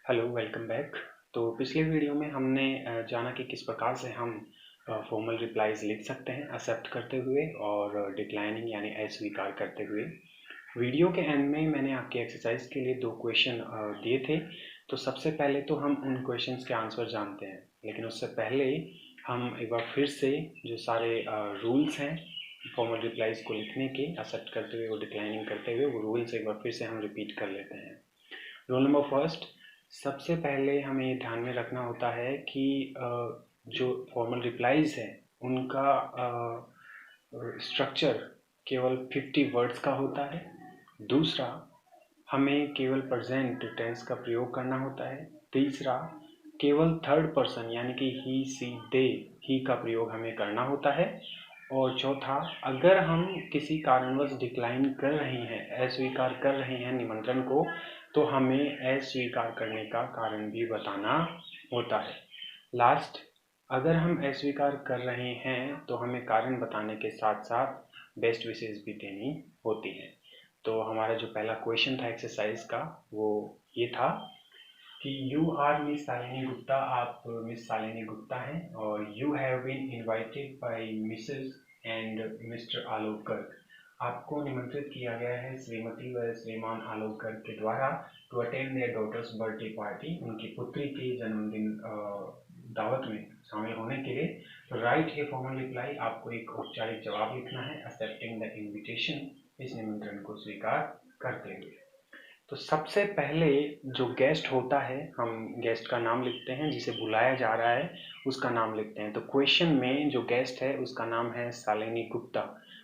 Hello, welcome back. तो पिछले video में हमने जाना कि किस प्रकार से हम फॉर्मल रिप्लाईज लिख सकते हैं एक्सेप्ट करते हुए और डिक्लाइनिंग यानी अस्वीकार करते हुए। वीडियो के एंड में मैंने आपके एक्सरसाइज के लिए 2 क्वेश्चन दिए थे। तो सबसे पहले तो हम उन क्वेश्चंस के आंसर जानते हैं, लेकिन उससे पहले हम एक बार फिर से जो सारे रूल्स हैं फॉर्मल रिप्लाईज को लिखने के एक्सेप्ट करते हुए और डिक्लाइनिंग करते हुए, वो रूल्स एक बार फिर से हम रिपीट कर लेते हैं। रूल नंबर फर्स्ट, सबसे पहले हमें ये ध्यान में रखना होता है कि जो फॉर्मल रिप्लाईज है उनका स्ट्रक्चर केवल 50 वर्ड्स का होता है। दूसरा, हमें केवल प्रेजेंट टेंस का प्रयोग करना होता है। तीसरा, केवल थर्ड पर्सन यानी कि ही, सी, दे, ही का प्रयोग हमें करना होता है। और चौथा, अगर हम किसी कारणवश डिक्लाइन कर रहे हैं, अस्वीकार कर रहे हैं निमंत्रण को, तो हमें अस्वीकार करने का कारण भी बताना होता है। लास्ट, अगर हम अस्वीकार कर रहे हैं तो हमें कारण बताने के साथ साथ बेस्ट विशेस भी देनी होती हैं। तो हमारा जो पहला क्वेश्चन था एक्सरसाइज का वो ये था कि you are miss Shalini Gupta, आप मिस शालिनी गुप्ता हैं और you have been invited by Mrs and Mr Alok Garg, आपको निमंत्रित किया गया है श्रीमती व श्रीमान आलोक गर्ग के द्वारा to attend their daughter's birthday party, उनकी पुत्री के जन्मदिन दावत में शामिल होने के लिए। तो राइट ए फॉर्मल रिप्लाई, आपको एक औपचारिक जवाब लिखना है एक्सेप्टिंग द इनविटेशन, इस निमंत्रण को स्वीकार करते हुए। तो सबसे पहले जो गेस्ट होता है, हम गेस्ट का नाम लिखते हैं, जिसे बुलाया जा रहा है उसका नाम लिखते हैं। तो क्वेश्चन में जो गेस्ट है उसका नाम है शालिनी गुप्ता।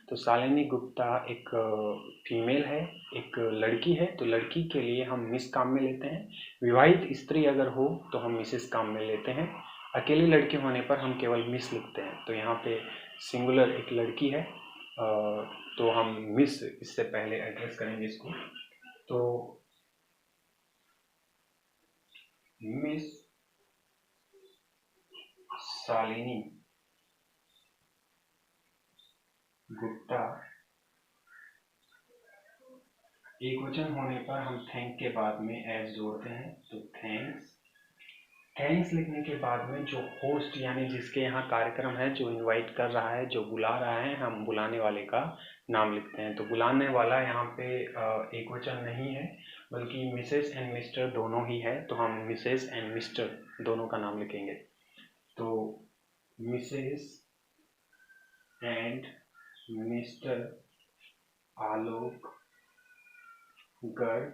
तो शालिनी गुप्ता एक फीमेल है, एक लड़की है, तो लड़की के लिए हम मिस काम में लेते हैं। विवाहित स्त्री अगर हो तो हम मिसेस काम में लेते हैं। अकेली लड़की होने पर हम केवल मिस लिखते हैं। तो यहाँ पे सिंगुलर एक लड़की है, तो हम मिस इससे पहले एड्रेस करेंगे इसको। तो मिस शालिनी गुप्ता, एक वचन होने पर हम थैंक के बाद में एस जोड़ते हैं, तो थैंक्स। थैंक्स लिखने के बाद में जो होस्ट यानी जिसके यहाँ कार्यक्रम है, जो इनवाइट कर रहा है, जो बुला रहा है, हम बुलाने वाले का नाम लिखते हैं। तो बुलाने वाला यहाँ पे एक वचन नहीं है, बल्कि मिसेस एंड मिस्टर दोनों ही है, तो हम मिसेस एंड मिस्टर दोनों का नाम लिखेंगे। तो Mrs and Mr Alok Garg,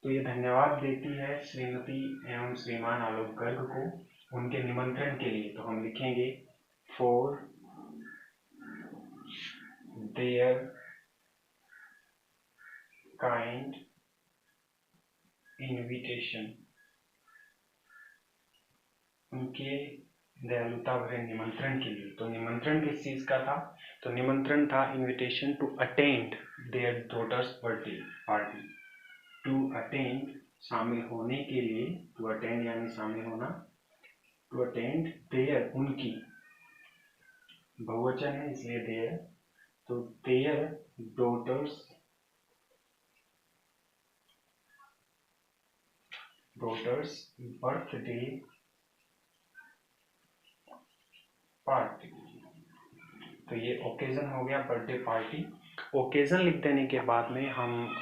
तो ये धन्यवाद देती है श्रीमती एवं श्रीमान आलोक गर्ग को उनके निमंत्रण के लिए। तो हम लिखेंगे फॉर देयर काइंड इनविटेशन, उनके दयालुता भरे निमंत्रण के लिए। तो निमंत्रण किस चीज का था? तो निमंत्रण था invitation to attend their daughter's birthday party. To attend शामिल होने के लिए, टू अटेंड यानी शामिल होना, टू अटेंड देयर उनकी, बहुवचन है इसलिए देयर, तो देयर डॉटर्स बर्थडे पार्टी। तो ये ओकेजन हो गया, बर्थडे पार्टी। ओकेजन लिख देने के बाद में हम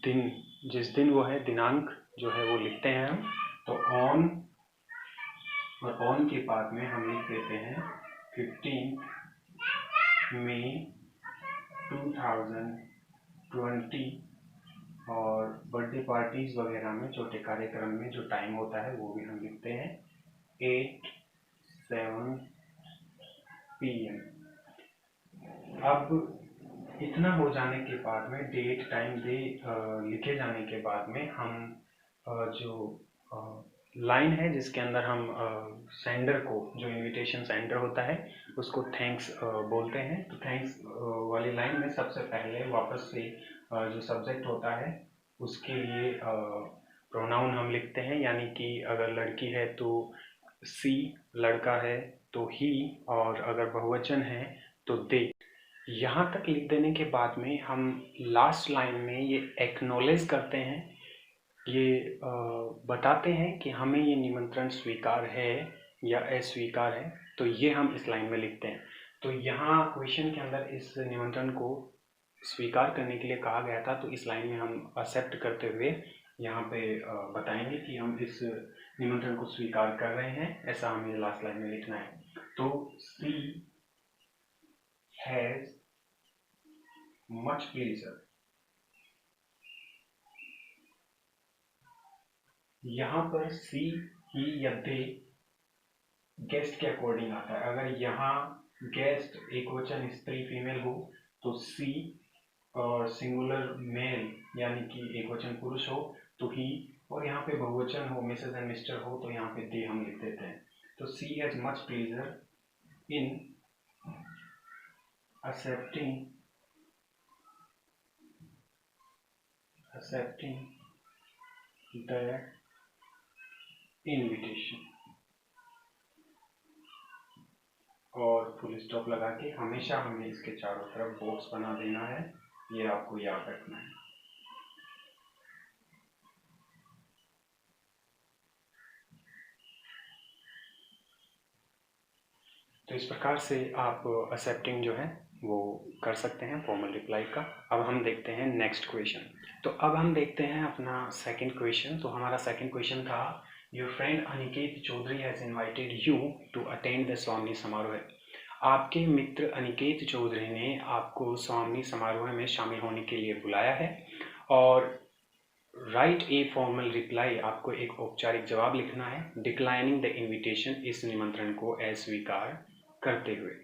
दिन, जिस दिन वो है, दिनांक जो है वो लिखते हैं हम। तो ऑन, और ऑन के बाद में हम लिख देते हैं 15 मई 2020। और बर्थडे पार्टीज वगैरह में, छोटे कार्यक्रम में जो टाइम होता है वो भी हम लिखते हैं 8:07 PM। अब इतना हो जाने के बाद में, डेट टाइम दे लिखे जाने के बाद में, हम जो लाइन है जिसके अंदर हम सेंडर को, जो इनविटेशन सेंडर होता है, उसको थैंक्स बोलते हैं। तो थैंक्स वाली लाइन में सबसे पहले वापस से जो सब्जेक्ट होता है उसके लिए प्रोनाउन हम लिखते हैं, यानी कि अगर लड़की है तो सी, लड़का है तो ही, और अगर बहुवचन है तो दे। यहाँ तक लिख देने के बाद में हम लास्ट लाइन में ये एक्नॉलेज करते हैं ये बताते हैं कि हमें ये निमंत्रण स्वीकार है या अस्वीकार है, तो ये हम इस लाइन में लिखते हैं। तो यहाँ क्वेश्चन के अंदर इस निमंत्रण को स्वीकार करने के लिए कहा गया था, तो इस लाइन में हम एक्सेप्ट करते हुए यहाँ पे बताएंगे कि हम इस निमंत्रण को स्वीकार कर रहे हैं, ऐसा हमें लास्ट लाइन में लिखना है। तो सी हैज मच प्लेजर, यहाँ पर सी, ही या दे गेस्ट के अकॉर्डिंग आता है। अगर यहाँ गेस्ट एक वचन स्त्री फीमेल हो तो सी, और सिंगुलर मेल यानी कि एक वचन पुरुष हो तो ही, और यहाँ पे बहुवचन हो मिसेस एंड मिस्टर हो तो यहाँ पे दे हम लिख देते हैं। तो she has much pleasure in accepting the invitation, और फुल स्टॉप लगा के हमेशा हमें इसके चारों तरफ बॉक्स बना देना है, ये आपको याद रखना है। तो इस प्रकार से आप एक्सेप्टिंग जो है वो कर सकते हैं फॉर्मल रिप्लाई का। अब हम देखते हैं नेक्स्ट क्वेश्चन। तो अब हम देखते हैं अपना सेकंड क्वेश्चन। तो हमारा सेकंड क्वेश्चन था, your friend Aniket Chaudhary has invited you to attend the स्वामी समारोह। आपके मित्र अनिकेत चौधरी ने आपको स्वामी समारोह में शामिल होने के लिए बुलाया है, और राइट ए फॉर्मल रिप्लाई, आपको एक औपचारिक जवाब लिखना है, डिक्लाइनिंग द इन्विटेशन, इस निमंत्रण को अस्वीकार करते हुए।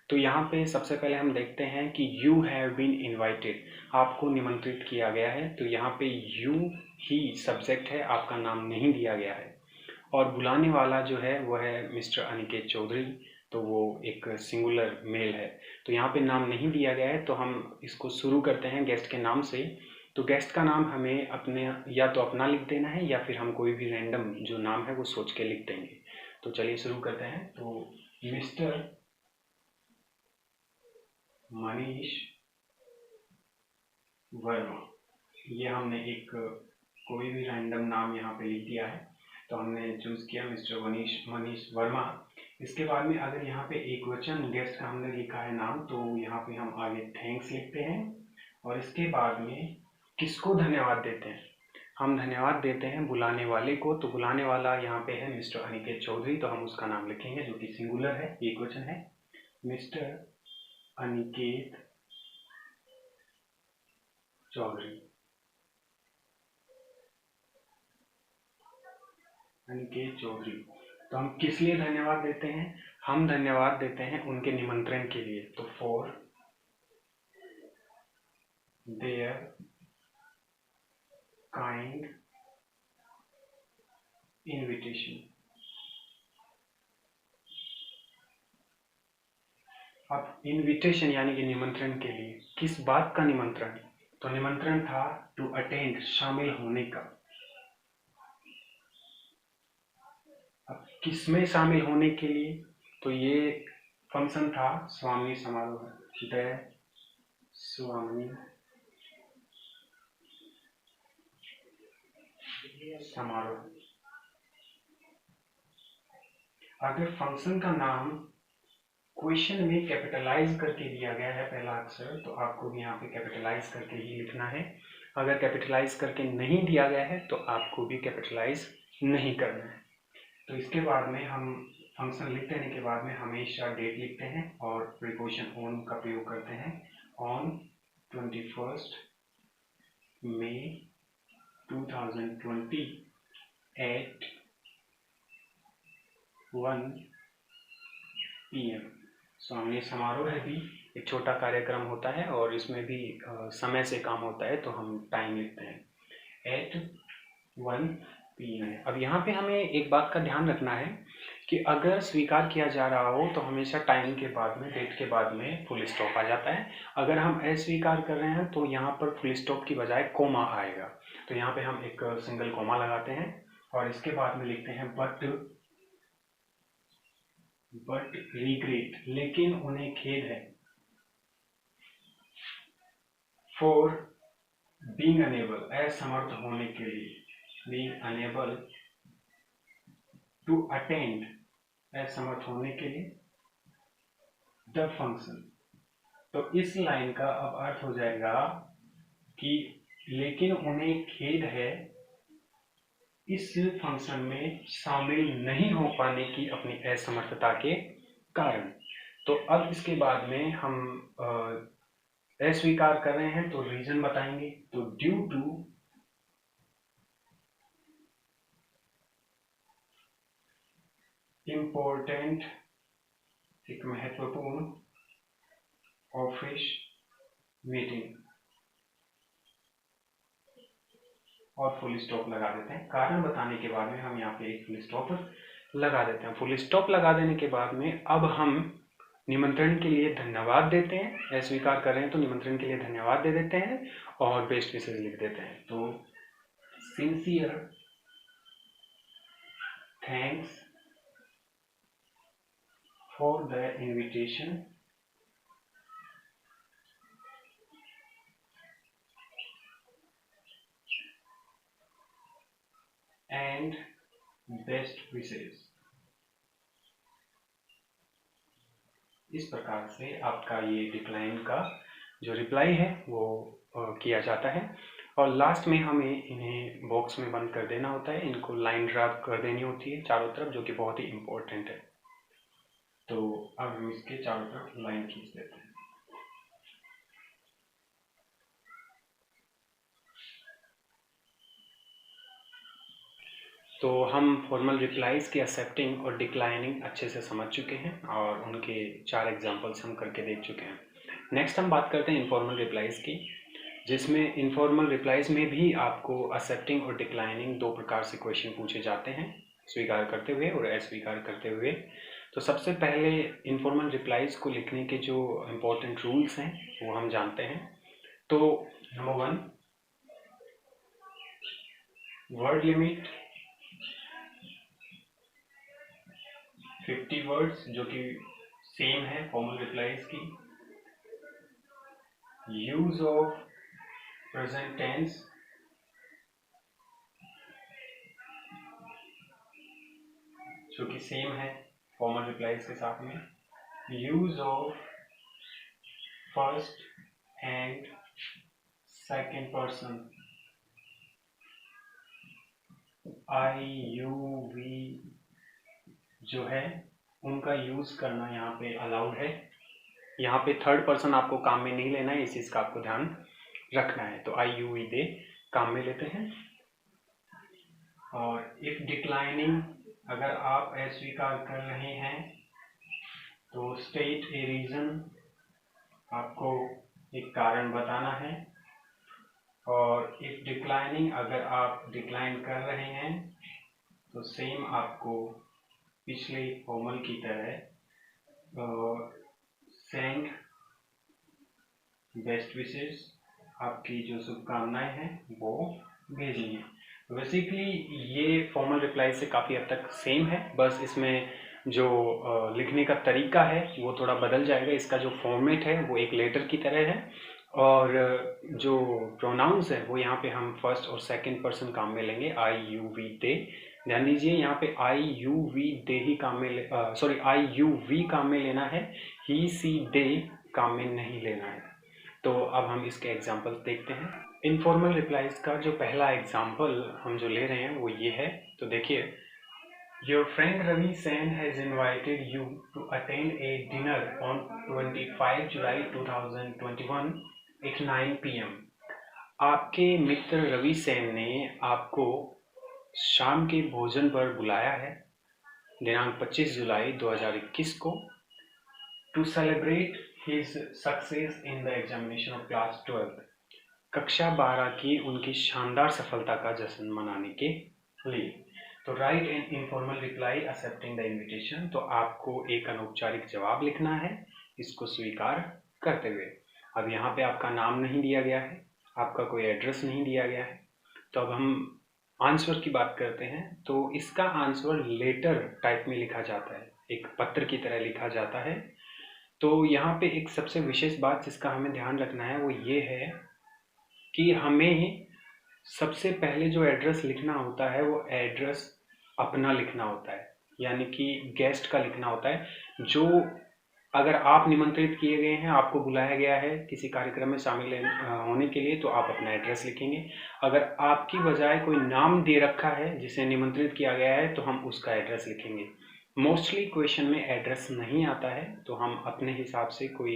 तो यहाँ पे सबसे पहले हम देखते हैं कि यू हैव बीन इन्वाइटेड, आपको निमंत्रित किया गया है। तो यहाँ पे यू ही सब्जेक्ट है, आपका नाम नहीं दिया गया है, और बुलाने वाला जो है वो है मिस्टर अनिकेत चौधरी, तो वो एक सिंगुलर मेल है। तो यहाँ पे नाम नहीं दिया गया है, तो हम इसको शुरू करते हैं गेस्ट के नाम से। तो गेस्ट का नाम हमें अपने या तो अपना लिख देना है या फिर हम कोई भी रैंडम जो नाम है वो सोच के लिख देंगे। तो चलिए शुरू करते हैं। तो मिस्टर मनीष वर्मा, ये हमने एक कोई भी रैंडम नाम यहाँ पे लिख दिया है। तो हमने चूज किया मिस्टर मनीष वर्मा। इसके बाद में अगर यहाँ पे एक वचन गेस्ट का हमने लिखा है नाम, तो यहाँ पे हम आगे थैंक्स लिखते हैं, और इसके बाद में किसको धन्यवाद देते हैं, हम धन्यवाद देते हैं बुलाने वाले को। तो बुलाने वाला यहाँ पे है मिस्टर अनिकेत चौधरी, तो हम उसका नाम लिखेंगे जो कि सिंगुलर है, एक वचन है, मिस्टर अनिकेत चौधरी। अनिकेत चौधरी, तो हम किस लिए धन्यवाद देते हैं, हम धन्यवाद देते हैं उनके निमंत्रण के लिए। तो फॉर देयर काइंड इन्विटेशन। अब इन्विटेशन यानी कि निमंत्रण के लिए, किस बात का निमंत्रण, तो निमंत्रण था टू अटेंड, शामिल होने का। अब किसमें शामिल होने के लिए, तो ये फंक्शन था स्वामी समारोह, द स्वामी समारोह। अगर फंक्शन का नाम क्वेश्चन में कैपिटलाइज करके दिया गया है पहला अक्षर, तो आपको भी यहाँ पे कैपिटलाइज करके ही लिखना है। अगर कैपिटलाइज करके नहीं दिया गया है तो आपको भी कैपिटलाइज नहीं करना है। तो इसके बाद में हम फंक्शन लिख देने के बाद में हमेशा डेट लिखते हैं और प्रीपोजिशन ऑन का प्रयोग करते हैं। On 21 May 2020 at 1 PM। स्वामी समारोह है भी एक छोटा कार्यक्रम होता है और इसमें भी समय से काम होता है, तो हम टाइम लिखते हैं at 1 PM। अब यहाँ पे हमें एक बात का ध्यान रखना है कि अगर स्वीकार किया जा रहा हो तो हमेशा टाइम के बाद में, डेट के बाद में फुल स्टॉप आ जाता है। अगर हम अस्वीकार कर रहे हैं तो यहाँ पर फुल स्टॉप की बजाय कोमा आएगा। तो यहाँ पे हम एक सिंगल कोमा लगाते हैं और इसके बाद में लिखते हैं बट रिग्रेट, लेकिन उन्हें खेद है, फॉर बीइंग अनेबल, असमर्थ होने के लिए। being unable to attend, असमर्थ होने के लिए, the function। तो इस लाइन का अब अर्थ हो जाएगा कि लेकिन उन्हें खेद है इस फंक्शन में शामिल नहीं हो पाने की अपनी असमर्थता के कारण। तो अब इसके बाद में हम अस्वीकार कर रहे हैं तो रीजन बताएंगे। तो ड्यू टू इम्पोर्टेंट, एक महत्वपूर्ण ऑफिस मीटिंग, और फुल स्टॉप लगा देते हैं। कारण बताने के बाद में हम यहाँ पे एक फुल स्टॉप लगा देते हैं। फुल स्टॉप लगा देने के बाद में अब हम निमंत्रण के लिए धन्यवाद देते हैं। अस्वीकार कर रहे हैं तो निमंत्रण के लिए धन्यवाद दे देते हैं और बेस्ट विशेष लिख देते हैं। तो sincere thanks for the invitation and best wishes. इस प्रकार से आपका ये डिक्लाइन का जो रिप्लाई है वो किया जाता है। और लास्ट में हमें इन्हें बॉक्स में बंद कर देना होता है। इनको लाइन ड्रा कर देनी होती है चारों तरफ, जो कि बहुत ही इम्पोर्टेंट है। तो अब हम इसके चारों तरफ लाइन खींच देते हैं। तो हम फॉर्मल रिप्लाईज की एक्सेप्टिंग और डिक्लाइनिंग अच्छे से समझ चुके हैं और उनके 4 एग्जांपल्स हम करके देख चुके हैं। नेक्स्ट हम बात करते हैं इनफॉर्मल रिप्लाईज की, जिसमें इनफॉर्मल रिप्लाईज में भी आपको एक्सेप्टिंग और डिक्लाइनिंग 2 प्रकार से क्वेश्चन पूछे जाते हैं, स्वीकार करते हुए और अस्वीकार करते हुए। तो सबसे पहले इनफॉर्मल रिप्लाईज को लिखने के जो इम्पोर्टेंट रूल्स हैं वो हम जानते हैं। तो नंबर 1, वर्ड लिमिट 50 वर्ड्स, जो कि सेम है फॉर्मल रिप्लाईज की। यूज ऑफ प्रेजेंट टेंस, जो कि सेम है फॉर्मल रिप्लाईज के साथ में। Use of first and second person, I you we जो है उनका यूज करना यहाँ पे अलाउड है। यहाँ पे थर्ड पर्सन आपको काम में नहीं लेना है, इस चीज का आपको ध्यान रखना है। तो आई यू वी दे काम में लेते हैं। और इफ डिक्लाइनिंग, अगर आप अस्वीकार कर रहे हैं तो स्टेट ए रीजन, आपको एक कारण बताना है। और इफ डिक्लाइनिंग, अगर आप डिक्लाइन कर रहे हैं तो सेम आपको पिछले फॉर्मल की तरह सेंड बेस्ट विशेस, आपकी जो शुभकामनाएं हैं वो भेजिए। बेसिकली ये फॉर्मल रिप्लाई से काफ़ी हद तक सेम है, बस इसमें जो लिखने का तरीका है वो थोड़ा बदल जाएगा। इसका जो फॉर्मेट है वो एक लेटर की तरह है और जो प्रोनाउंस है वो यहाँ पे हम फर्स्ट और सेकंड पर्सन काम में लेंगे, आई यू वी दे। ध्यान दीजिए यहाँ पे आई यू वी दे ही काम में आई यू वी काम में लेना है, ही सी दे काम में नहीं लेना है। तो अब हम इसके एग्जाम्पल देखते हैं। इनफॉर्मल रिप्लाईज का जो पहला एग्जाम्पल हम जो ले रहे हैं वो ये है। तो देखिए, your friend Ravi Sen has invited you to attend a dinner on 25 July 2021 at 9 PM। आपके मित्र रवि सेन ने आपको शाम के भोजन पर बुलाया है दिनांक 25 जुलाई 2021 को, to celebrate his success in the examination of class 12, कक्षा 12 की उनकी शानदार सफलता का जश्न मनाने के लिए। तो right an informal reply accepting the invitation. तो आपको एक अनौपचारिक जवाब लिखना है इसको स्वीकार करते हुए। अब यहाँ पे आपका नाम नहीं दिया गया है, आपका कोई एड्रेस नहीं दिया गया है। तो अब हम आंसर की बात करते हैं। तो इसका आंसर लेटर टाइप में लिखा जाता है, एक पत्र की तरह लिखा जाता है। तो यहाँ पे एक सबसे विशेष बात जिसका हमें ध्यान रखना है वो ये है कि हमें सबसे पहले जो एड्रेस लिखना होता है वो एड्रेस अपना लिखना होता है, यानी कि गेस्ट का लिखना होता है। जो अगर आप निमंत्रित किए गए हैं, आपको बुलाया गया है किसी कार्यक्रम में शामिल होने के लिए, तो आप अपना एड्रेस लिखेंगे। अगर आपकी बजाय कोई नाम दे रखा है जिसे निमंत्रित किया गया है तो हम उसका एड्रेस लिखेंगे। मोस्टली क्वेश्चन में एड्रेस नहीं आता है तो हम अपने हिसाब से कोई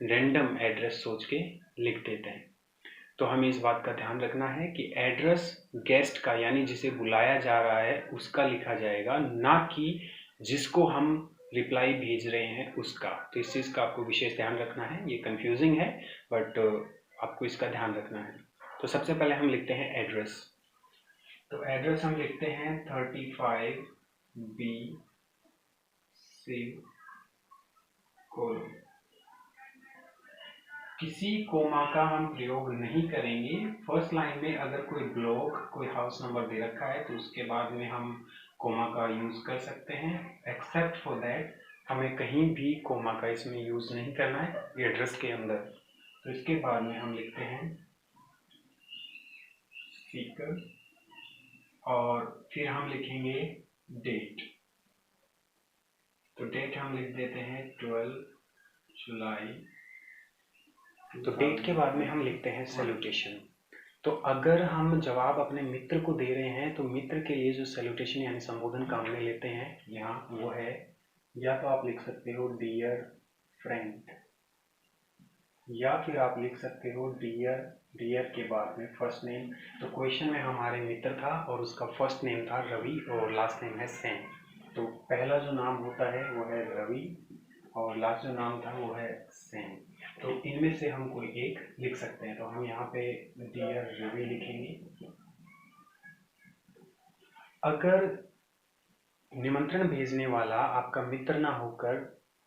रैंडम एड्रेस सोच के लिख देते हैं। तो हमें इस बात का ध्यान रखना है कि एड्रेस गेस्ट का यानी जिसे बुलाया जा रहा है उसका लिखा जाएगा, ना कि जिसको हम रिप्लाई भेज रहे हैं उसका। तो इस चीज़ का आपको विशेष ध्यान रखना है। ये कंफ्यूजिंग है बट आपको इसका ध्यान रखना है। तो सबसे पहले हम लिखते हैं एड्रेस। तो एड्रेस हम लिखते हैं 35B शिव कॉलोनी। किसी कोमा का हम प्रयोग नहीं करेंगे। फर्स्ट लाइन में अगर कोई ब्लॉक, कोई हाउस नंबर दे रखा है तो उसके बाद में हम कोमा का यूज कर सकते हैं। एक्सेप्ट फॉर दैट हमें कहीं भी कोमा का इसमें यूज नहीं करना है एड्रेस के अंदर। तो इसके बाद में हम लिखते हैं स्पीकर और फिर हम लिखेंगे डेट। तो डेट हम लिख देते हैं 12 जुलाई। तो डेट के बाद में हम लिखते हैं सैल्यूटेशन। तो अगर हम जवाब अपने मित्र को दे रहे हैं तो मित्र के लिए जो सैल्यूटेशन यानी संबोधन काम में लेते हैं यहाँ वो है, या तो आप लिख सकते हो डियर फ्रेंड, या फिर आप लिख सकते हो डियर के बाद में फर्स्ट नेम। तो क्वेश्चन में हमारे मित्र था और उसका फर्स्ट नेम था रवि और लास्ट नेम है सेन। तो पहला जो नाम होता है वो है रवि और लास्ट जो नाम था वो है सेन। तो इनमें से हम कोई एक लिख सकते हैं। तो हम यहाँ पे डियर रवि लिखेंगे। अगर निमंत्रण भेजने वाला आपका मित्र ना होकर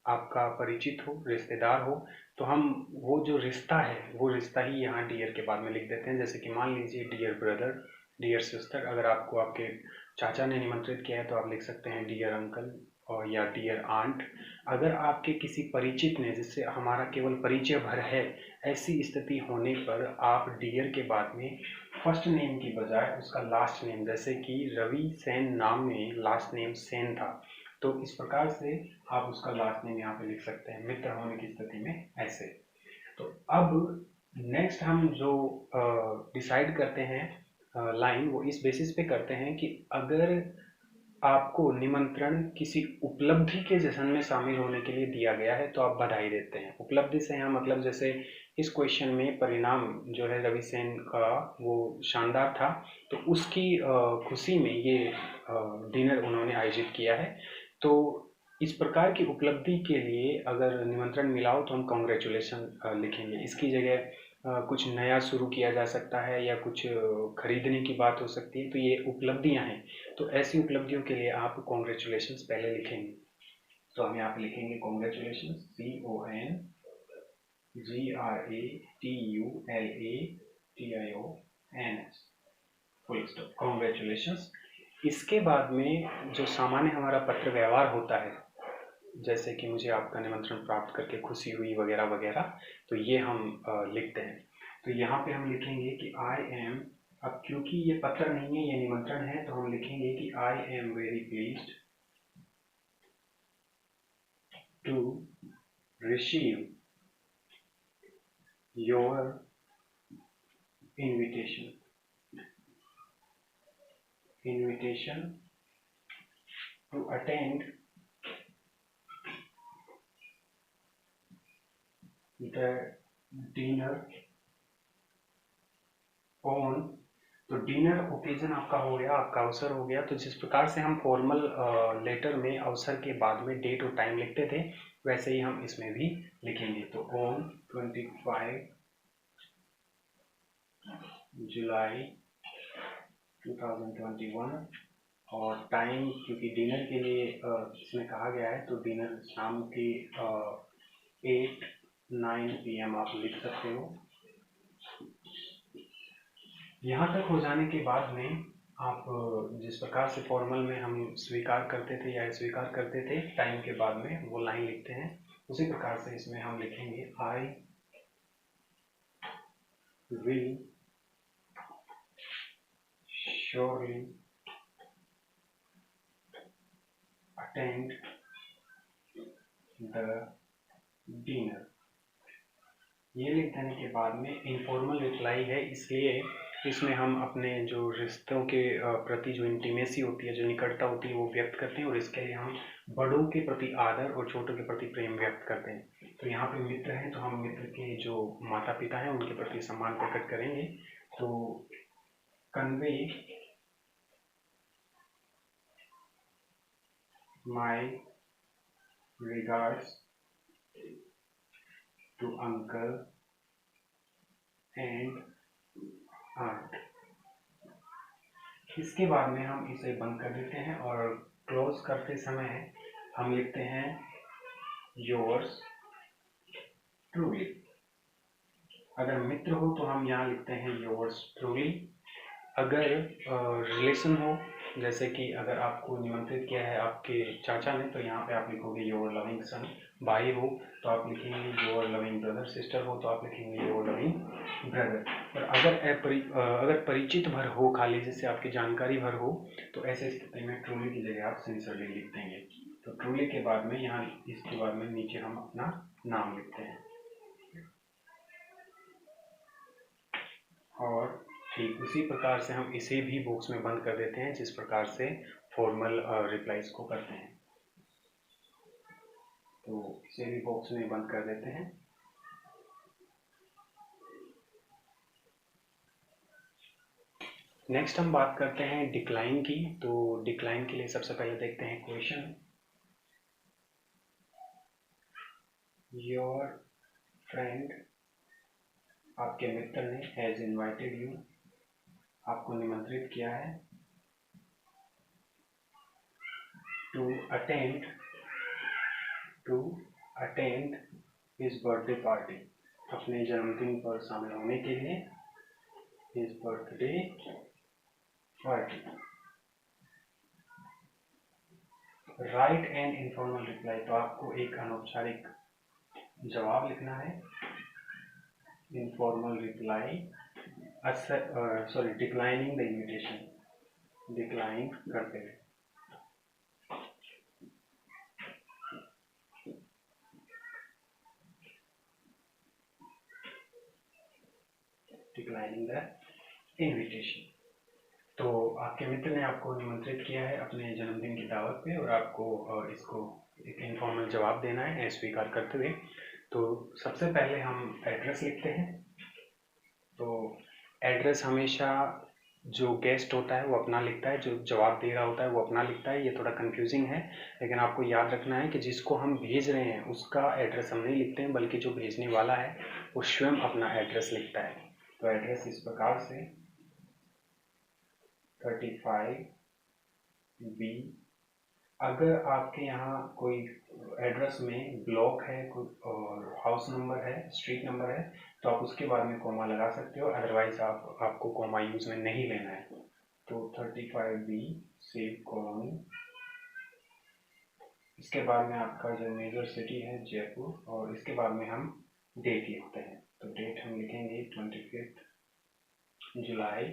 आपका परिचित हो, रिश्तेदार हो, तो हम वो जो रिश्ता है वो रिश्ता ही यहाँ डियर के बाद में लिख देते हैं। जैसे कि मान लीजिए डियर ब्रदर, डियर सिस्टर। अगर आपको आपके चाचा ने निमंत्रित किया है तो आप लिख सकते हैं डियर अंकल और या डियर आंट। अगर आपके किसी परिचित ने, जिससे हमारा केवल परिचय भर है, ऐसी स्थिति होने पर आप डियर के बाद में फर्स्ट नेम की बजाय उसका लास्ट नेम, जैसे कि रवि सेन नाम में लास्ट नेम सेन था, तो इस प्रकार से आप उसका लास्ट नेम यहाँ पे लिख सकते हैं मित्र होने की स्थिति में ऐसे। तो अब नेक्स्ट हम जो डिसाइड करते हैं लाइन, वो इस बेसिस पे करते हैं कि अगर आपको निमंत्रण किसी उपलब्धि के जश्न में शामिल होने के लिए दिया गया है तो आप बधाई देते हैं। उपलब्धि से यहाँ मतलब जैसे इस क्वेश्चन में परिणाम जो है रवि सेन का वो शानदार था, तो उसकी खुशी में ये डिनर उन्होंने आयोजित किया है। तो इस प्रकार की उपलब्धि के लिए अगर निमंत्रण मिला हो तो हम कॉन्ग्रेचुलेशन लिखेंगे। इसकी जगह कुछ नया शुरू किया जा सकता है या कुछ खरीदने की बात हो सकती है, तो ये उपलब्धियां हैं। तो ऐसी उपलब्धियों के लिए आप कॉन्ग्रेचुलेशंस पहले लिखेंगे। तो हम यहाँ पे लिखेंगे congratulations, CONGRATULATIONS, full stop, congratulations. इसके बाद में जो सामान्य हमारा पत्र व्यवहार होता है, जैसे कि मुझे आपका निमंत्रण प्राप्त करके खुशी हुई वगैरह वगैरह, तो ये हम लिखते हैं। तो यहाँ पे हम लिखेंगे कि आई एम, अब क्योंकि ये पत्र नहीं है ये निमंत्रण है, तो हम लिखेंगे कि I am very pleased to receive your invitation to attend the dinner on। तो डिनर ओकेजन आपका हो गया, आपका अवसर हो गया। तो जिस प्रकार से हम फॉर्मल लेटर में अवसर के बाद में डेट और टाइम लिखते थे, वैसे ही हम इसमें भी लिखेंगे। तो ऑन 25 जुलाई 2021 और टाइम क्योंकि डिनर के लिए इसमें कहा गया है, तो डिनर शाम के 8-9 PM आप लिख सकते हो। यहाँ तक हो जाने के बाद में आप जिस प्रकार से फॉर्मल में हम स्वीकार करते थे या स्वीकार करते थे टाइम के बाद में वो लाइन लिखते हैं, उसी प्रकार से इसमें हम लिखेंगे I will surely attend the dinner। ये लिख देने के बाद में इनफॉर्मल रिप्लाई है, इसलिए इसमें हम अपने जो रिश्तों के प्रति जो इंटीमेसी होती है, जो निकटता होती है, वो व्यक्त करते हैं, और इसके लिए हम बड़ों के प्रति आदर और छोटों के प्रति प्रेम व्यक्त करते हैं। तो यहाँ पे मित्र हैं, तो हम मित्र के जो माता पिता हैं उनके प्रति सम्मान प्रकट करेंगे। तो convey my regards to uncle and aunt. इसके बाद में हम इसे बंद कर देते हैं और क्लोज करते समय हम लिखते हैं योर्स ट्रूली। अगर मित्र हो तो हम यहाँ लिखते हैं योर्स ट्रूली। अगर रिलेशन हो, जैसे कि अगर आपको निमंत्रित किया है आपके चाचा ने, तो यहाँ पे आप लिखोगे योर लविंग सन। भाई हो तो आप लिखेंगे योर लविंग ब्रदर। सिस्टर हो तो आप लिखेंगे योर लविंग ब्रदर। और अगर परिचित भर हो, खाली जैसे आपकी जानकारी भर हो, तो ऐसे स्थिति में ट्रूली की जगह आप सिंसियरली लिख देंगे। तो ट्रूली के बाद में यहाँ इसके बाद में नीचे हम अपना नाम लिखते हैं। और ठीक उसी प्रकार से हम इसे भी बॉक्स में बंद कर देते हैं, जिस प्रकार से फॉर्मल रिप्लाईज को करते हैं। तो इसे भी बॉक्स में बंद कर देते हैं। नेक्स्ट हम बात करते हैं डिक्लाइन की। तो डिक्लाइन के लिए सबसे पहले देखते हैं क्वेश्चन। योर फ्रेंड, आपके मित्र ने, हैज इनवाइटेड यू, आपको निमंत्रित किया है, to attend his birthday party, अपने जन्मदिन पर शामिल होने के लिए, his birthday party. Write an informal reply, तो आपको एक अनौपचारिक जवाब लिखना है। Informal reply sorry declining the invitation, decline करते हुए। Declining the invitation. तो आपके मित्र ने आपको निमंत्रित किया है अपने जन्मदिन की दावत पे, और आपको इसको एक इनफॉर्मल जवाब देना है स्वीकार करते हुए। तो सबसे पहले हम एड्रेस लिखते हैं। तो एड्रेस हमेशा जो गेस्ट होता है वो अपना लिखता है, जो जवाब दे रहा होता है वो अपना लिखता है। ये थोड़ा कंफ्यूजिंग है, लेकिन आपको याद रखना है कि जिसको हम भेज रहे हैं उसका एड्रेस हम नहीं लिखते हैं, बल्कि जो भेजने वाला है वो स्वयं अपना एड्रेस लिखता है। तो एड्रेस इस प्रकार से 35B। अगर आपके यहाँ कोई एड्रेस में ब्लॉक है और हाउस नंबर है, स्ट्रीट नंबर है, तो आप उसके बाद में कोमा लगा सकते हो, अदरवाइज आपको कोमा यूज में नहीं लेना है। तो 35B सेव कॉलोनी। इसके बाद में आपका जो मेजर सिटी है जयपुर, और इसके बाद में हम डेट लिखते हैं। तो डेट हम लिखेंगे 25 जुलाई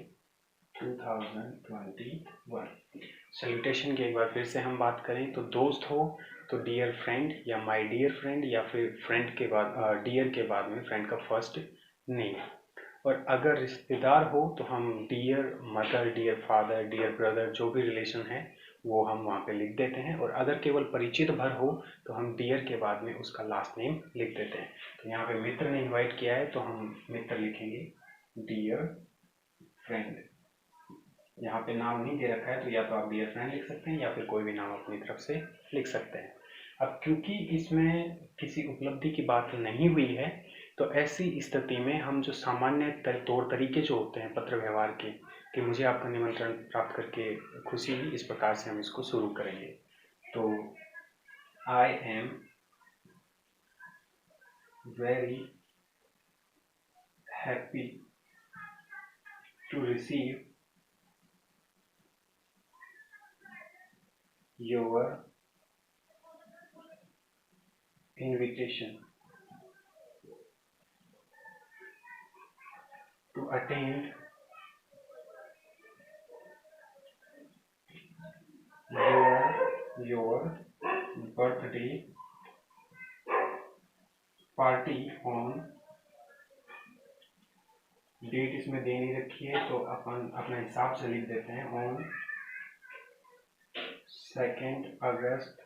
2021। सैल्यूटेशन की एक बार फिर से हम बात करें तो दोस्त हो तो डियर फ्रेंड या माय डियर फ्रेंड, या फिर फ्रेंड के बाद डियर के बाद में फ्रेंड का फर्स्ट नेम। और अगर रिश्तेदार हो तो हम dear mother, dear father, dear brother, जो भी रिलेशन है वो हम वहाँ पे लिख देते हैं। और अगर केवल परिचित भर हो तो हम डियर के बाद में उसका लास्ट नेम लिख देते हैं। तो यहाँ पे मित्र ने इन्वाइट किया है तो हम मित्र लिखेंगे डियर फ्रेंड। यहाँ पे नाम नहीं दे रखा है तो या तो आप डियर फ्रेंड लिख सकते हैं या फिर कोई भी नाम अपनी तरफ से लिख सकते हैं। अब क्योंकि इसमें किसी उपलब्धि की बात नहीं हुई है, तो ऐसी स्थिति में हम जो सामान्य तौर तरीके जो होते हैं पत्र व्यवहार के, कि मुझे आपका निमंत्रण प्राप्त करके खुशी हुई, इस प्रकार से हम इसको शुरू करेंगे। तो I am very happy to receive your invitation to attend your birthday party on, date इसमें दे नहीं रखी है तो अपन अपने हिसाब से लिख देते हैं, ऑन 2 अगस्त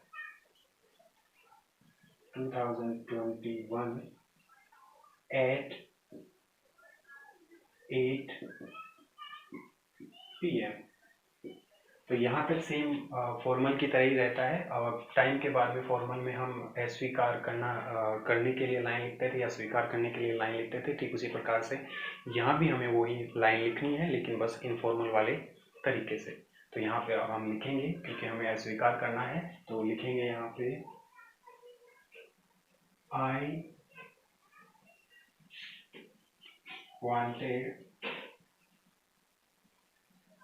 2021 at 8 PM। तो यहाँ तक सेम फॉर्मल की तरह ही रहता है। और टाइम के बाद में फॉर्मल में हम अस्वीकार करने के लिए लाइन लिखते थे या स्वीकार करने के लिए लाइन लिखते थे, ठीक उसी प्रकार से यहाँ भी हमें वही लाइन लिखनी है, लेकिन बस इनफॉर्मल वाले तरीके से। तो यहाँ पे अब हम लिखेंगे, क्योंकि हमें अस्वीकार करना है, तो लिखेंगे यहाँ पे I wanted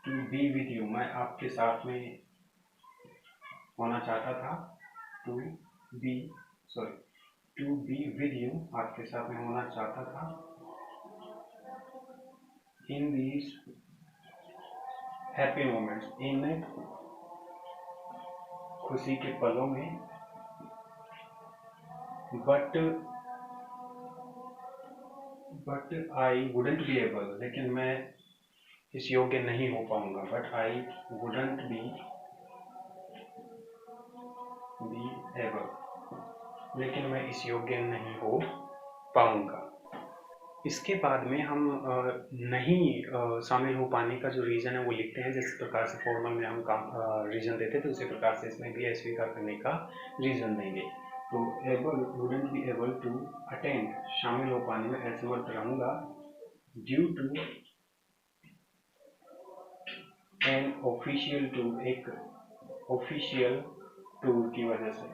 to be with you, मैं आपके साथ में होना चाहता था, to be with you, आपके साथ में होना चाहता था, in these happy moments, इन खुशी के पलों में, but I wouldn't be able, लेकिन मैं इस योग्य नहीं हो पाऊंगा, but I wouldn't be able, लेकिन मैं इस योग्य नहीं हो पाऊंगा। इसके बाद में हम नहीं शामिल हो पाने का जो रीज़न है वो लिखते हैं। जिस प्रकार से फॉर्मल में हम रीज़न देते थे, उसी प्रकार से इसमें भी अस्वीकार करने का रीज़न देंगे। तो wouldn't be able to attend, शामिल हो पाने में असमर्थ रहूँगा, due to an official tour, एक ऑफिशियल टूर की वजह से।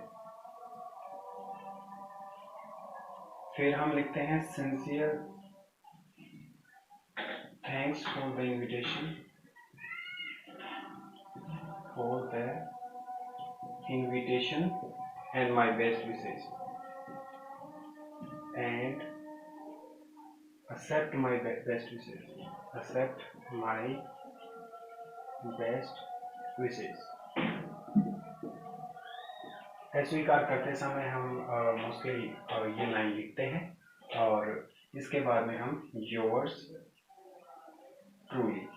फिर हम लिखते हैं sincere thanks for the invitation, and my best wishes, and accept my best wishes। अस्वीकार करते समय हम मोस्टली ये लाइन लिखते हैं, और इसके बाद में हम योर्स ट्रूली,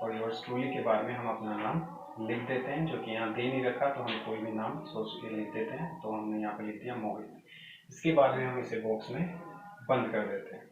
और योर्स ट्रूली के बाद में हम अपना नाम लिख देते हैं, जो कि यहाँ दे नहीं रखा, तो हम कोई भी नाम सोच के लिख देते हैं। तो हमने यहाँ पे लिख दिया मोहित। इसके बाद में हम इसे बॉक्स में बंद कर देते हैं।